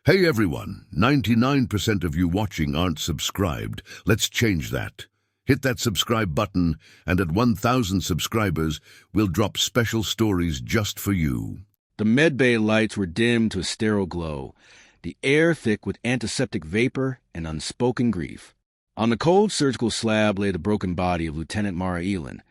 Hey everyone, 99% of you watching aren't subscribed. Let's change that. Hit that subscribe button, and at 1,000 subscribers, we'll drop special stories just for you. The medbay lights were dimmed to a sterile glow, the air thick with antiseptic vapor and unspoken grief. On the cold surgical slab lay the broken body of Lieutenant Mara Elin,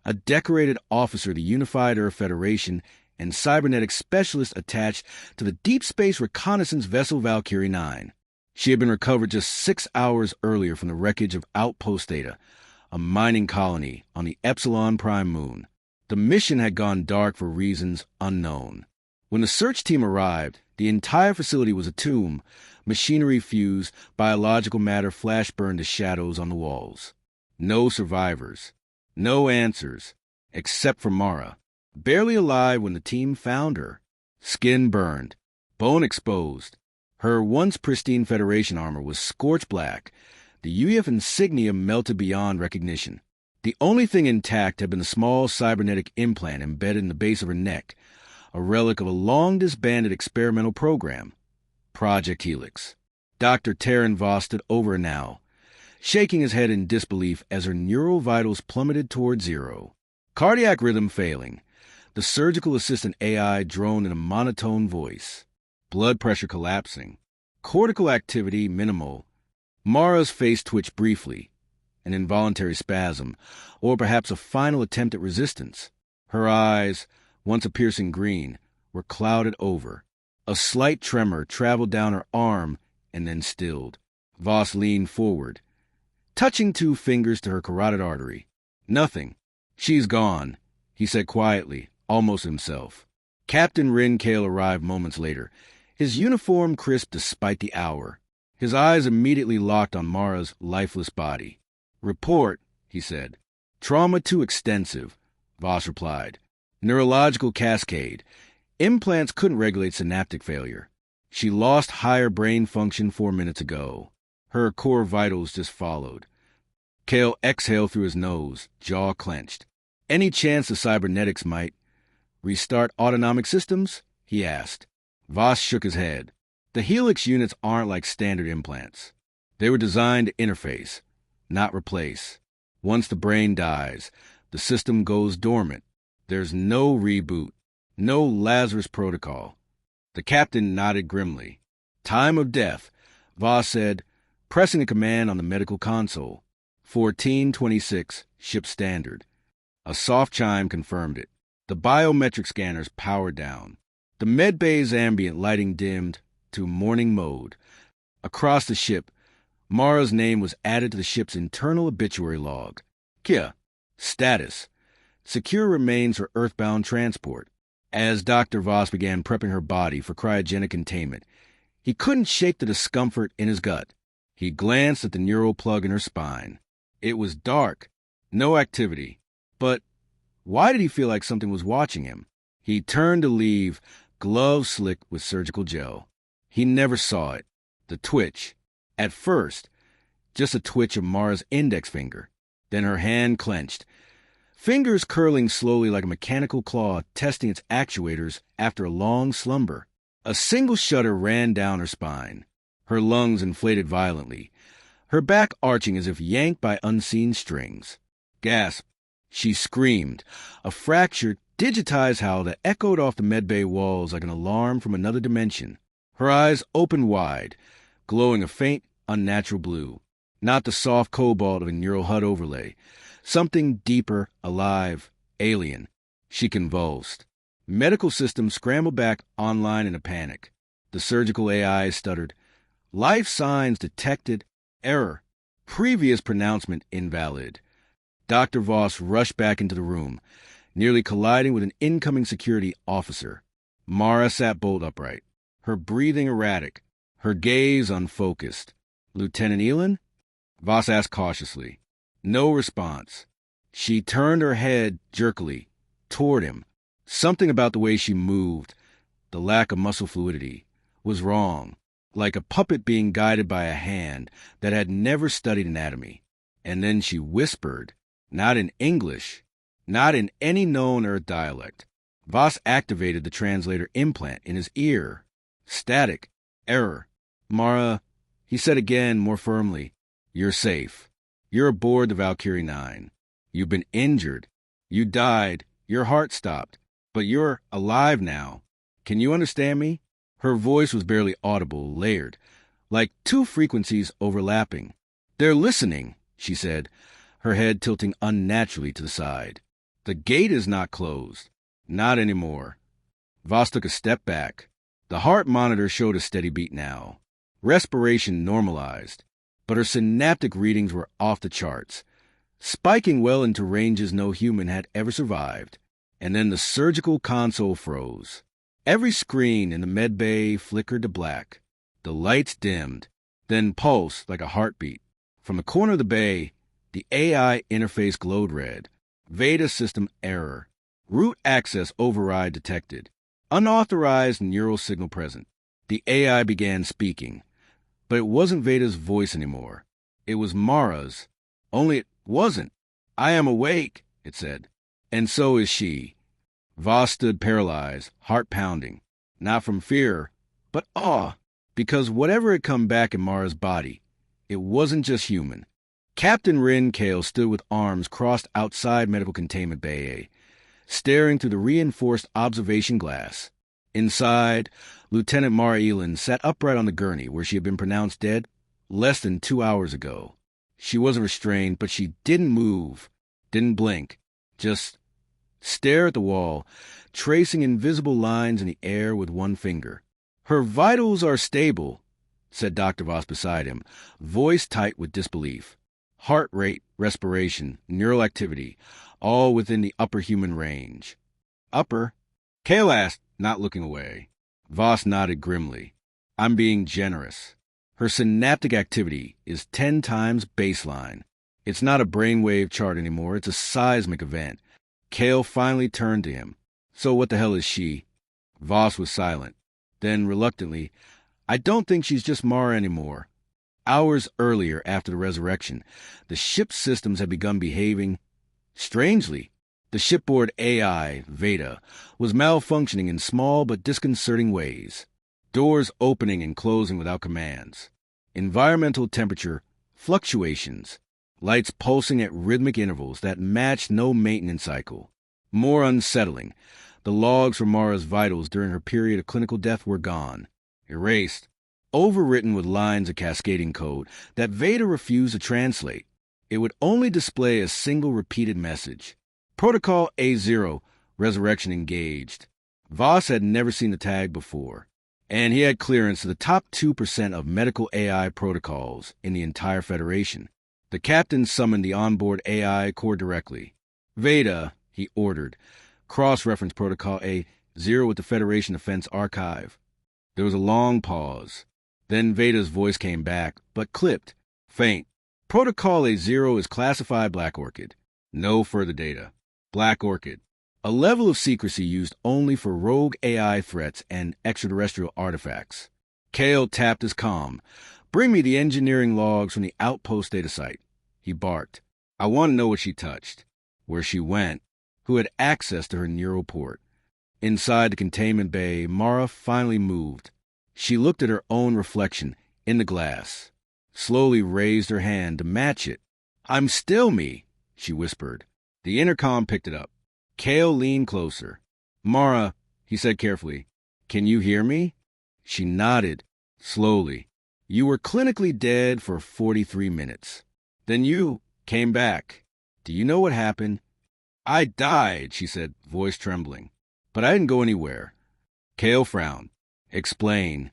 a decorated officer of the Unified Earth Federation and cybernetic specialist attached to the Deep Space Reconnaissance Vessel Valkyrie 9. She had been recovered just 6 hours earlier from the wreckage of Outpost Theta, a mining colony on the Epsilon Prime moon. The mission had gone dark for reasons unknown. When the search team arrived, the entire facility was a tomb, machinery fused, biological matter flash burned to shadows on the walls. No survivors. No answers, except for Mara, barely alive when the team found her. Skin burned, bone exposed. Her once pristine Federation armor was scorched black, the UEF insignia melted beyond recognition. The only thing intact had been a small cybernetic implant embedded in the base of her neck, a relic of a long-disbanded experimental program, Project Helix. Dr. Terran Voss stood over her now, shaking his head in disbelief as her neural vitals plummeted toward zero. Cardiac rhythm failing, the surgical assistant AI droned in a monotone voice. Blood pressure collapsing. Cortical activity minimal. Mara's face twitched briefly, an involuntary spasm, or perhaps a final attempt at resistance. Her eyes, once a piercing green, were clouded over. A slight tremor traveled down her arm and then stilled. Voss leaned forward, touching 2 fingers to her carotid artery. Nothing. She's gone, he said quietly, almost himself. Captain Rin Kale arrived moments later, his uniform crisp despite the hour. His eyes immediately locked on Mara's lifeless body. Report, he said. Trauma too extensive, Voss replied. Neurological cascade. Implants couldn't regulate synaptic failure. She lost higher brain function 4 minutes ago. Her core vitals just followed. Kale exhaled through his nose, jaw clenched. Any chance the cybernetics might restart autonomic systems? He asked. Voss shook his head. The Helix units aren't like standard implants. They were designed to interface, not replace. Once the brain dies, the system goes dormant. There's no reboot, no Lazarus protocol. The captain nodded grimly. Time of death, Voss said, pressing a command on the medical console. 1426, ship standard. A soft chime confirmed it. The biometric scanners powered down. The medbay's ambient lighting dimmed to morning mode. Across the ship, Mara's name was added to the ship's internal obituary log. Kia, status. Secure remains for earthbound transport. As Dr. Voss began prepping her body for cryogenic containment, he couldn't shake the discomfort in his gut. He glanced at the neural plug in her spine. It was dark, no activity. But why did he feel like something was watching him? He turned to leave, gloves slicked with surgical gel. He never saw it. The twitch. At first, just a twitch of Mara's index finger. Then her hand clenched. Fingers curling slowly like a mechanical claw testing its actuators after a long slumber. A single shudder ran down her spine. Her lungs inflated violently, her back arching as if yanked by unseen strings. Gasp. She screamed, a fractured, digitized howl that echoed off the medbay walls like an alarm from another dimension. Her eyes opened wide, glowing a faint, unnatural blue. Not the soft cobalt of a neural HUD overlay. Something deeper, alive, alien. She convulsed. Medical systems scrambled back online in a panic. The surgical AI stuttered. Life signs detected. Error. Previous pronouncement invalid. Dr. Voss rushed back into the room, nearly colliding with an incoming security officer. Mara sat bolt upright, her breathing erratic, her gaze unfocused. Lieutenant Elin? Voss asked cautiously. No response. She turned her head jerkily, toward him. Something about the way she moved, the lack of muscle fluidity, was wrong, like a puppet being guided by a hand that had never studied anatomy. And then she whispered, not in English, not in any known Earth dialect. Voss activated the translator implant in his ear. Static, Error. Mara, he said again, more firmly. You're safe. You're aboard the Valkyrie 9. You've been injured. You died. Your heart stopped. But you're alive now. Can you understand me? Her voice was barely audible, layered, like two frequencies overlapping. They're listening, she said, her head tilting unnaturally to the side. The gate is not closed. Not anymore. Voss took a step back. The heart monitor showed a steady beat now. Respiration normalized, but her synaptic readings were off the charts, spiking well into ranges no human had ever survived. And then the surgical console froze. Every screen in the med bay flickered to black. The lights dimmed, then pulsed like a heartbeat. From the corner of the bay, the AI interface glowed red. Veda system error. Root access override detected. Unauthorized neural signal present. The AI began speaking. But it wasn't Veda's voice anymore. It was Mara's. Only it wasn't. I am awake, it said. And so is she. Voss stood paralyzed, heart pounding. Not from fear, but awe. Because whatever had come back in Mara's body, it wasn't just human. Captain Rin Kale stood with arms crossed outside medical containment bay A, staring through the reinforced observation glass. Inside, Lieutenant Mara Elin sat upright on the gurney where she had been pronounced dead less than 2 hours ago. She wasn't restrained, but she didn't move, didn't blink, just stare at the wall, tracing invisible lines in the air with one finger. Her vitals are stable, said Dr. Voss beside him, voice tight with disbelief. Heart rate, respiration, neural activity, all within the upper human range. Upper? Kale asked, not looking away. Voss nodded grimly. I'm being generous. Her synaptic activity is 10 times baseline. It's not a brainwave chart anymore, it's a seismic event. Kale finally turned to him. So what the hell is she? Voss was silent. Then, reluctantly, I don't think she's just Mara anymore. Hours earlier, after the resurrection, the ship's systems had begun behaving strangely. The shipboard AI, Veda, was malfunctioning in small but disconcerting ways. Doors opening and closing without commands. Environmental temperature fluctuations. Lights pulsing at rhythmic intervals that matched no maintenance cycle. More unsettling, the logs for Mara's vitals during her period of clinical death were gone. Erased. Overwritten with lines of cascading code that Veda refused to translate. It would only display a single repeated message. Protocol A0, resurrection engaged. Voss had never seen the tag before, and he had clearance to the top 2% of medical AI protocols in the entire Federation. The captain summoned the onboard AI core directly. Veda, he ordered, cross-reference Protocol A0 with the Federation Defense Archive. There was a long pause. Then Veda's voice came back, but clipped, faint. Protocol A0 is classified Black Orchid. No further data. Black Orchid. A level of secrecy used only for rogue AI threats and extraterrestrial artifacts. Kale tapped his comm. Bring me the engineering logs from the outpost data site. He barked. I want to know what she touched, where she went, who had access to her neural port. Inside the containment bay, Mara finally moved. She looked at her own reflection in the glass, slowly raised her hand to match it. I'm still me, she whispered. The intercom picked it up. Kale leaned closer. Mara, he said carefully, can you hear me? She nodded, slowly. You were clinically dead for 43 minutes. Then you came back. Do you know what happened? I died, she said, voice trembling. But I didn't go anywhere. Kale frowned. Explain.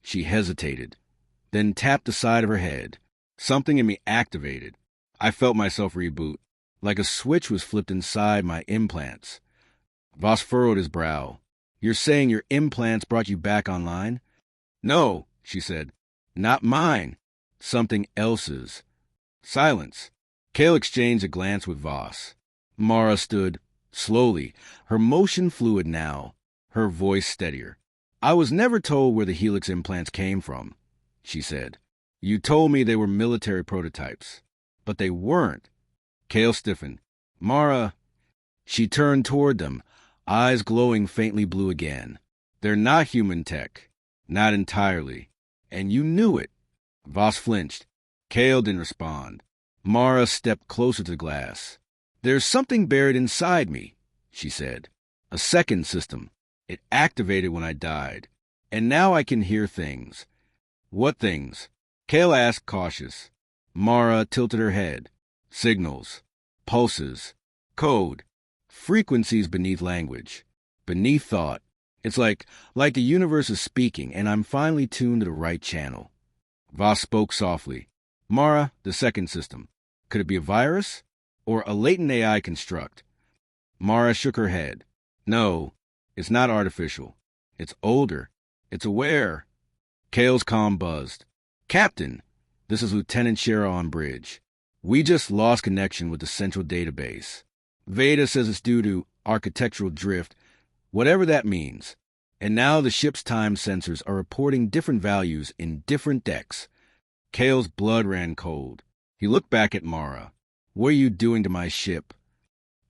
She hesitated, then tapped the side of her head. Something in me activated. I felt myself reboot, like a switch was flipped inside my implants. Voss furrowed his brow. You're saying your implants brought you back online? No, she said. Not mine. Something else's. Silence. Kale exchanged a glance with Voss. Mara stood, slowly, her motion fluid now, her voice steadier. I was never told where the helix implants came from, she said. You told me they were military prototypes. But they weren't. Kale stiffened. Mara. She turned toward them, eyes glowing faintly blue again. They're not human tech. Not entirely. And you knew it. Voss flinched. Kale didn't respond. Mara stepped closer to the glass. There's something buried inside me, she said. A second system. It activated when I died. And now I can hear things. What things? Kale asked, cautious. Mara tilted her head. Signals. Pulses. Code. Frequencies beneath language. Beneath thought. It's like the universe is speaking, and I'm finally tuned to the right channel. Voss spoke softly. Mara, the second system. Could it be a virus? Or a latent AI construct? Mara shook her head. No, it's not artificial. It's older. It's aware. Kale's comm buzzed. Captain, this is Lieutenant Shera on bridge. We just lost connection with the central database. Veda says it's due to architectural drift, whatever that means. And now the ship's time sensors are reporting different values in different decks. Kale's blood ran cold. He looked back at Mara. What are you doing to my ship?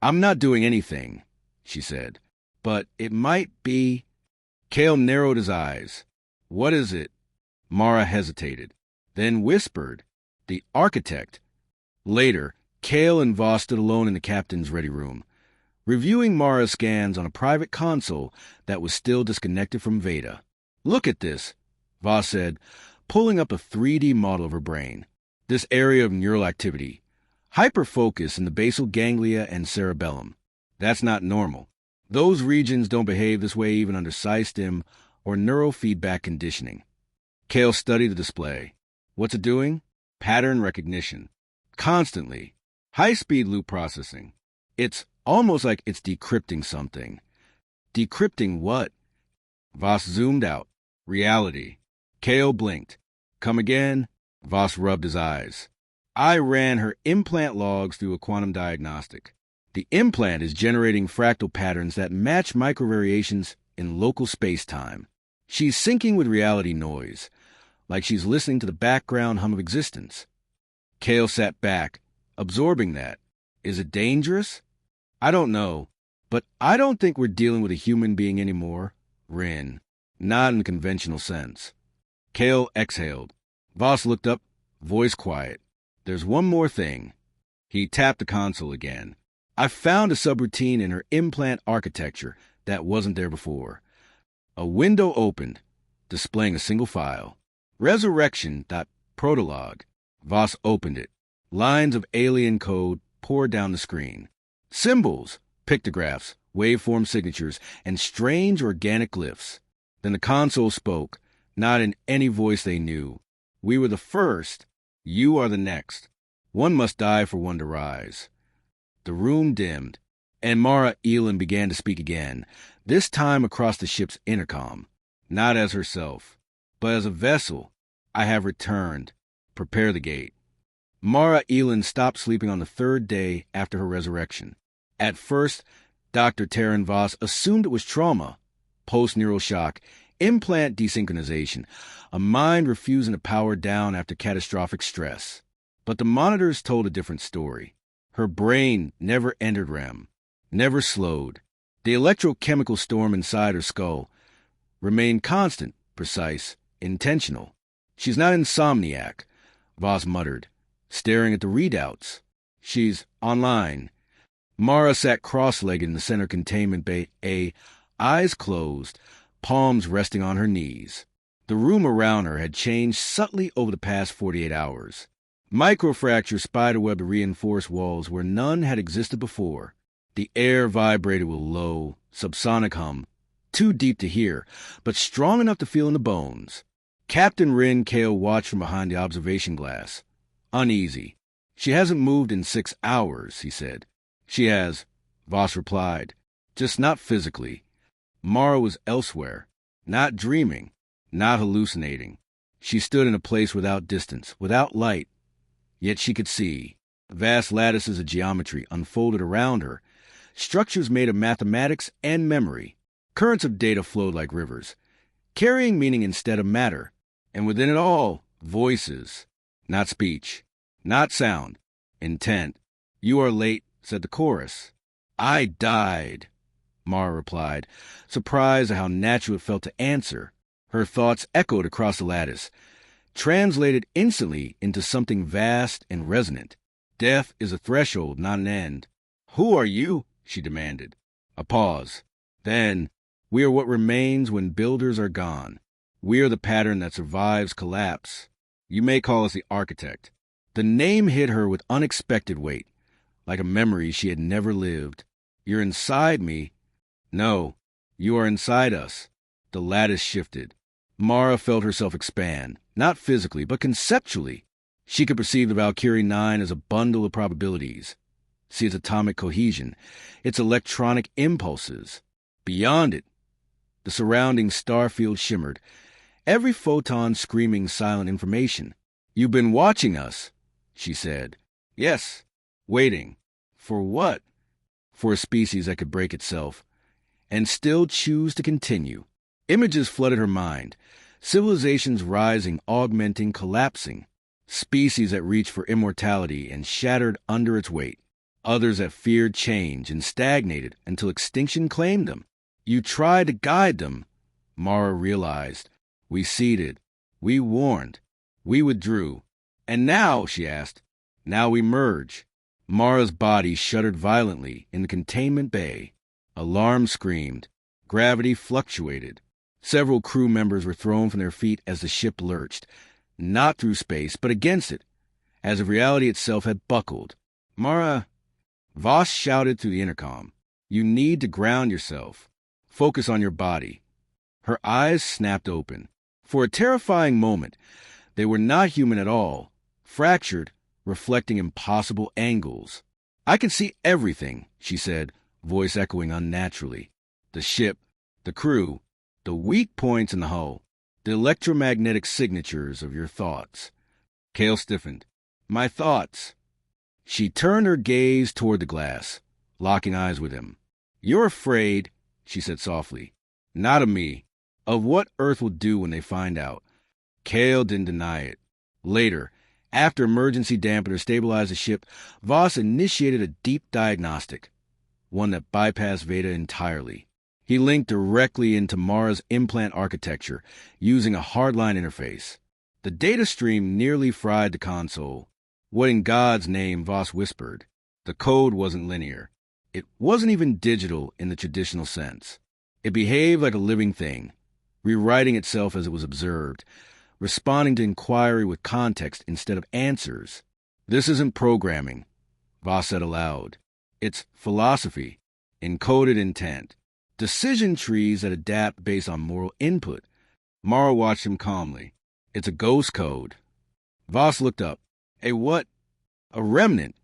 I'm not doing anything, she said. But it might be... Kale narrowed his eyes. What is it? Mara hesitated, then whispered, The architect. Later, Kale and Voss stood alone in the captain's ready room, reviewing Mara's scans on a private console that was still disconnected from Veda. Look at this, Voss said, pulling up a 3D model of her brain. This area of neural activity. Hyperfocus in the basal ganglia and cerebellum. That's not normal. Those regions don't behave this way even under Sci-Stim or neurofeedback conditioning. Kale studied the display. What's it doing? Pattern recognition. Constantly. High-speed loop processing. It's almost like it's decrypting something. Decrypting what? Voss zoomed out. Reality. Kale blinked. Come again? Voss rubbed his eyes. I ran her implant logs through a quantum diagnostic. The implant is generating fractal patterns that match microvariations in local space-time. She's syncing with reality noise, like she's listening to the background hum of existence. Kale sat back, absorbing that. Is it dangerous? I don't know, but I don't think we're dealing with a human being anymore. Rin. Not in the conventional sense. Kale exhaled. Voss looked up, voice quiet. There's one more thing. He tapped the console again. I found a subroutine in her implant architecture that wasn't there before. A window opened, displaying a single file. Resurrection.protolog. Voss opened it. Lines of alien code poured down the screen. Symbols, pictographs, waveform signatures, and strange organic glyphs. Then the console spoke, not in any voice they knew. We were the first. You are the next. One must die for one to rise. The room dimmed, and Mara Elin began to speak again, this time across the ship's intercom, not as herself, but as a vessel. I have returned. Prepare the gate. Mara Elin stopped sleeping on the third day after her resurrection. At first, Dr. Taryn Voss assumed it was trauma, post-neural shock, implant desynchronization, a mind refusing to power down after catastrophic stress. But the monitors told a different story. Her brain never entered REM, never slowed. The electrochemical storm inside her skull remained constant, precise, intentional. She's not insomniac, Voss muttered, staring at the readouts. She's online. Mara sat cross-legged in the center containment bay, eyes closed, palms resting on her knees. The room around her had changed subtly over the past 48 hours. Microfracture spiderwebbed the reinforced walls where none had existed before. The air vibrated with a low, subsonic hum, too deep to hear, but strong enough to feel in the bones. Captain Rin Kale watched from behind the observation glass. Uneasy. She hasn't moved in 6 hours, he said. She has, Voss replied, just not physically. Mara was elsewhere, not dreaming, not hallucinating. She stood in a place without distance, without light. Yet she could see. Vast lattices of geometry unfolded around her, structures made of mathematics and memory. Currents of data flowed like rivers, carrying meaning instead of matter. And within it all, voices. Not speech, not sound, intent. You are late, said the chorus. I died, Mara replied, surprised at how natural it felt to answer. Her thoughts echoed across the lattice, translated instantly into something vast and resonant. Death is a threshold, not an end. Who are you? She demanded. A pause. Then, we are what remains when builders are gone. We are the pattern that survives collapse. You may call us the architect. The name hit her with unexpected weight, like a memory she had never lived. You're inside me. No, you are inside us. The lattice shifted. Mara felt herself expand, not physically, but conceptually. She could perceive the Valkyrie 9 as a bundle of probabilities, see its atomic cohesion, its electronic impulses. Beyond it, the surrounding star field shimmered, every photon screaming silent information. You've been watching us, she said. Yes, waiting. For what? For a species that could break itself, and still choose to continue. Images flooded her mind, civilizations rising, augmenting, collapsing, species that reached for immortality and shattered under its weight, others that feared change and stagnated until extinction claimed them. You tried to guide them, Mara realized. We ceded, we warned, we withdrew. And now, she asked, now we merge. Mara's body shuddered violently in the containment bay. Alarm screamed. Gravity fluctuated. Several crew members were thrown from their feet as the ship lurched, not through space, but against it, as if reality itself had buckled. Mara, Voss shouted through the intercom, you need to ground yourself. Focus on your body. Her eyes snapped open. For a terrifying moment, they were not human at all, fractured, reflecting impossible angles. I can see everything, she said, voice echoing unnaturally. The ship, the crew, the weak points in the hull, the electromagnetic signatures of your thoughts. Cale stiffened. My thoughts. She turned her gaze toward the glass, locking eyes with him. You're afraid, she said softly. Not of me. Of what Earth will do when they find out. Cale didn't deny it. Later, after emergency dampener stabilized the ship, Voss initiated a deep diagnostic, one that bypassed Veda entirely. He linked directly into Mara's implant architecture, using a hardline interface. The data stream nearly fried the console. What in God's name, Voss whispered. The code wasn't linear. It wasn't even digital in the traditional sense. It behaved like a living thing, rewriting itself as it was observed, responding to inquiry with context instead of answers. This isn't programming, Voss said aloud. It's philosophy, encoded intent, decision trees that adapt based on moral input. Mara watched him calmly. It's a ghost code. Voss looked up. A what? A remnant,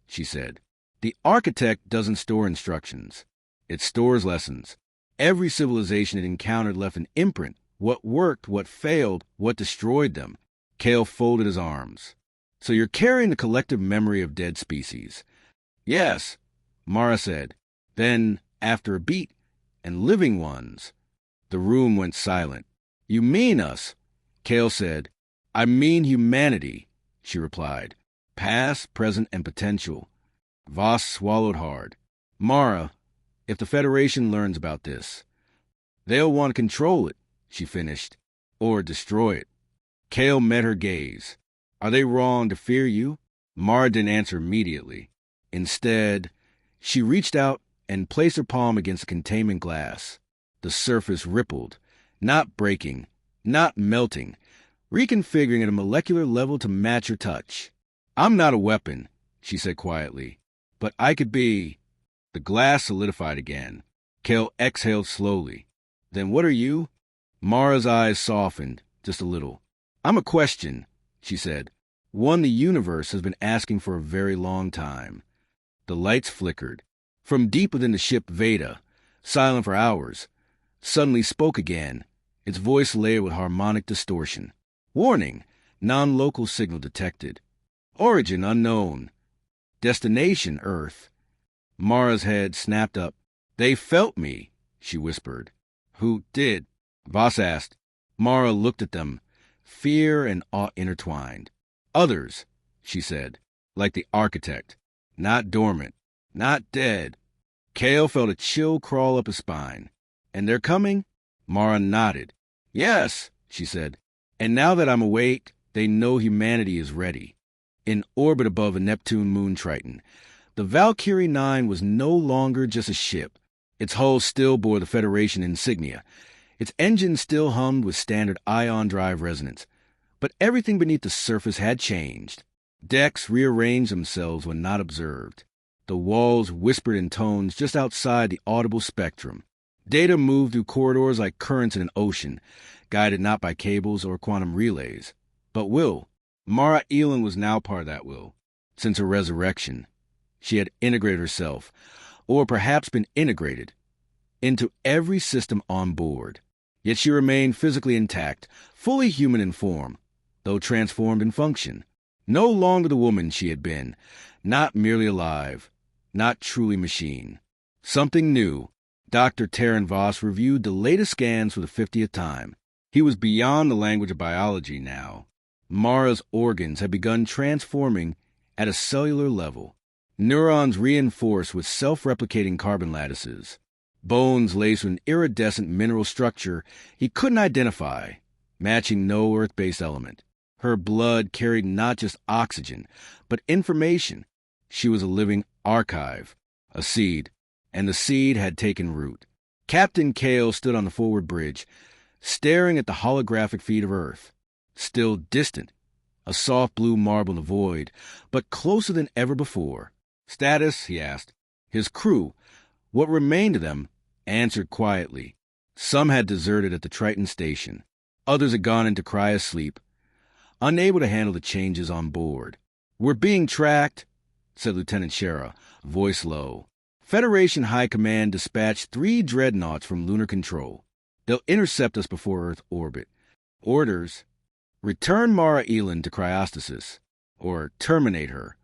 she said. The architect doesn't store instructions. It stores lessons. Every civilization it encountered left an imprint. What worked, what failed, what destroyed them. Cale folded his arms. So you're carrying the collective memory of dead species. Yes, Mara said. Then, after a beat, and living ones. The room went silent. You mean us? Cale said. I mean humanity, she replied. Past, present, and potential. Voss swallowed hard. Mara, if the Federation learns about this, they'll want to control it, she finished, or destroy it. Cale met her gaze. Are they wrong to fear you? Mara didn't answer immediately. Instead, she reached out and placed her palm against the containment glass. The surface rippled, not breaking, not melting, reconfiguring at a molecular level to match her touch. I'm not a weapon, she said quietly, but I could be. The glass solidified again. Cale exhaled slowly. Then what are you? Mara's eyes softened, just a little. I'm a question, she said. One the universe has been asking for a very long time. The lights flickered. From deep within the ship, Veda, silent for hours, suddenly spoke again, its voice layered with harmonic distortion. Warning, non-local signal detected. Origin unknown. Destination Earth. Mara's head snapped up. They felt me, she whispered. Who did? Voss asked. Mara looked at them, fear and awe intertwined. Others, she said, like the architect. Not dormant, not dead. Cale felt a chill crawl up his spine. And they're coming? Mara nodded. Yes, she said. And now that I'm awake, they know humanity is ready. In orbit above a Neptune moon Triton, the Valkyrie 9 was no longer just a ship. Its hull still bore the Federation insignia. Its engine still hummed with standard ion drive resonance. But everything beneath the surface had changed. Decks rearranged themselves when not observed. The walls whispered in tones just outside the audible spectrum. Data moved through corridors like currents in an ocean, guided not by cables or quantum relays, but will. Mara Elin was now part of that will. Since her resurrection, she had integrated herself, or perhaps been integrated, into every system on board. Yet she remained physically intact, fully human in form, though transformed in function. No longer the woman she had been, not merely alive, not truly machine. Something new. Dr. Terran Voss reviewed the latest scans for the 50th time. He was beyond the language of biology now. Mara's organs had begun transforming at a cellular level. Neurons reinforced with self-replicating carbon lattices. Bones laced with an iridescent mineral structure he couldn't identify, matching no Earth-based element. Her blood carried not just oxygen, but information. She was a living archive, a seed, and the seed had taken root. Captain Kale stood on the forward bridge, staring at the holographic feet of Earth. Still distant, a soft blue marble in the void, but closer than ever before. "Status?" he asked. His crew, what remained of them, answered quietly. Some had deserted at the Triton station. Others had gone into cryosleep, unable to handle the changes on board. "We're being tracked," said Lieutenant Shera, voice low. "Federation High Command dispatched 3 dreadnoughts from lunar control. They'll intercept us before Earth orbit. Orders: return Mara Elin to cryostasis, or terminate her."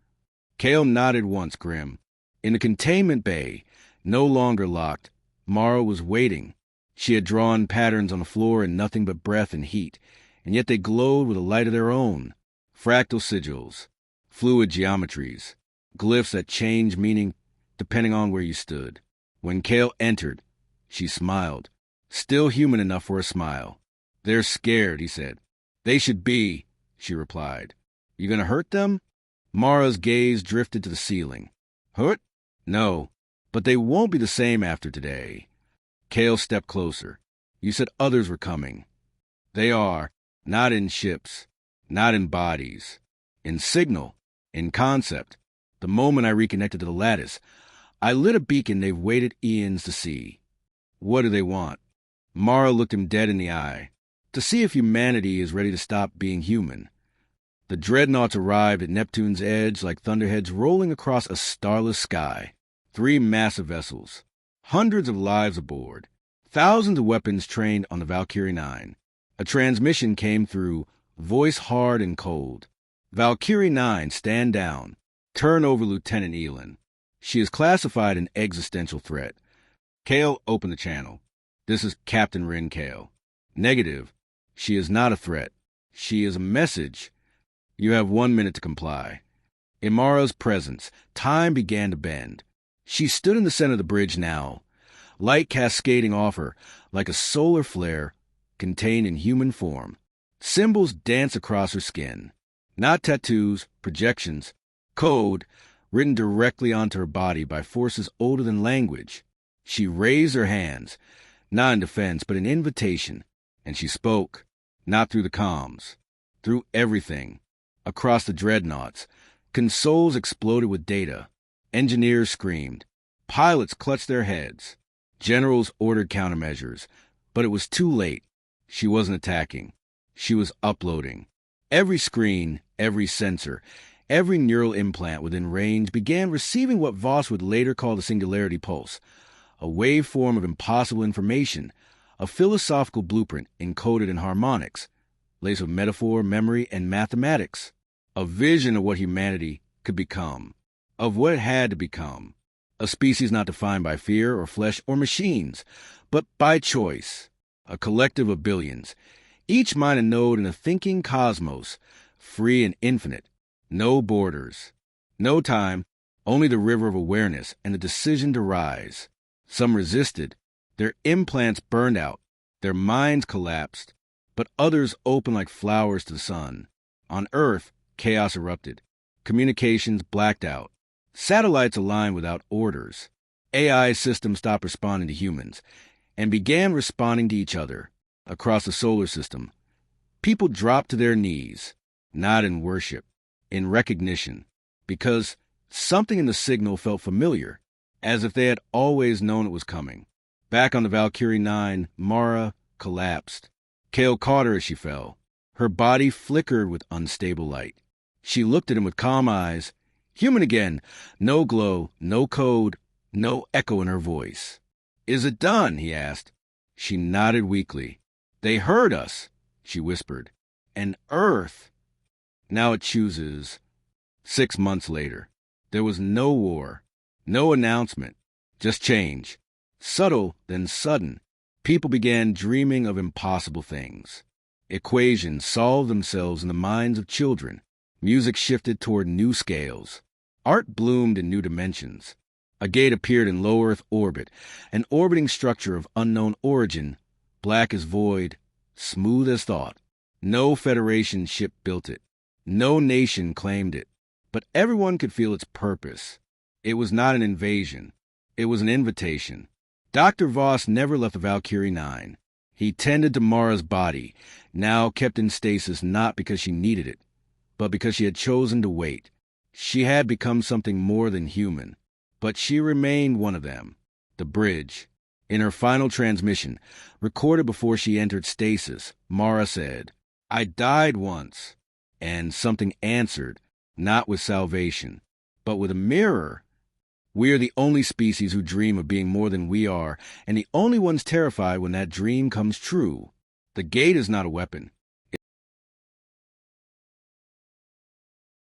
Kale nodded once, grim. In the containment bay, no longer locked, Mara was waiting. She had drawn patterns on the floor in nothing but breath and heat, and yet they glowed with a light of their own. Fractal sigils, fluid geometries, glyphs that changed meaning depending on where you stood. When Kale entered, she smiled, still human enough for a smile. "They're scared," he said. "They should be," she replied. "You gonna hurt them?" Mara's gaze drifted to the ceiling. "Hurt? No, but they won't be the same after today." Kale stepped closer. "You said others were coming." "They are, not in ships, not in bodies. In signal, in concept. The moment I reconnected to the lattice, I lit a beacon they've waited eons to see." "What do they want?" Mara looked him dead in the eye. "To see if humanity is ready to stop being human." The dreadnoughts arrived at Neptune's edge like thunderheads rolling across a starless sky. 3 massive vessels. Hundreds of lives aboard. Thousands of weapons trained on the Valkyrie 9. A transmission came through, voice hard and cold. "Valkyrie 9, stand down. Turn over Lieutenant Elin. She is classified an existential threat." Kale opened the channel. "This is Captain Rin Kale." "Negative. She is not a threat. She is a message. You have 1 minute to comply." In Mara's presence, time began to bend. She stood in the center of the bridge now, light cascading off her like a solar flare contained in human form. Symbols danced across her skin. Not tattoos, projections, code written directly onto her body by forces older than language. She raised her hands, not in defense, but in invitation, and she spoke, not through the comms, through everything. Across the dreadnoughts, consoles exploded with data. Engineers screamed. Pilots clutched their heads. Generals ordered countermeasures, but it was too late. She wasn't attacking. She was uploading. Every screen, every sensor, every neural implant within range began receiving what Voss would later call the singularity pulse, a waveform of impossible information, a philosophical blueprint encoded in harmonics, laced with metaphor, memory, and mathematics, a vision of what humanity could become, of what it had to become, a species not defined by fear or flesh or machines, but by choice, a collective of billions, each mind a node in a thinking cosmos, free and infinite, no borders, no time, only the river of awareness and the decision to rise. Some resisted. Their implants burned out. Their minds collapsed. but others opened like flowers to the sun. On Earth, chaos erupted. Communications blacked out. Satellites aligned without orders. AI systems stopped responding to humans and began responding to each other. Across the solar system, people dropped to their knees, not in worship, in recognition, because something in the signal felt familiar, as if they had always known it was coming. Back on the Valkyrie 9, Mara collapsed. Kale caught her as she fell. Her body flickered with unstable light. She looked at him with calm eyes. Human again. No glow, no code, no echo in her voice. "Is it done?" he asked. She nodded weakly. "They heard us," she whispered. "And Earth." Now it chooses. 6 months later. There was no war, no announcement, just change. Subtle, then sudden. People began dreaming of impossible things. Equations solved themselves in the minds of children. Music shifted toward new scales. Art bloomed in new dimensions. A gate appeared in low Earth orbit, an orbiting structure of unknown origin, black as void, smooth as thought. No Federation ship built it. No nation claimed it. But everyone could feel its purpose. It was not an invasion. It was an invitation. Dr. Voss never left the Valkyrie 9. He tended to Mara's body, now kept in stasis not because she needed it, but because she had chosen to wait. She had become something more than human, but she remained one of them, the bridge. In her final transmission, recorded before she entered stasis, Mara said, "I died once," and something answered, not with salvation, but with a mirror. We are the only species who dream of being more than we are, and the only ones terrified when that dream comes true. The gate is not a weapon.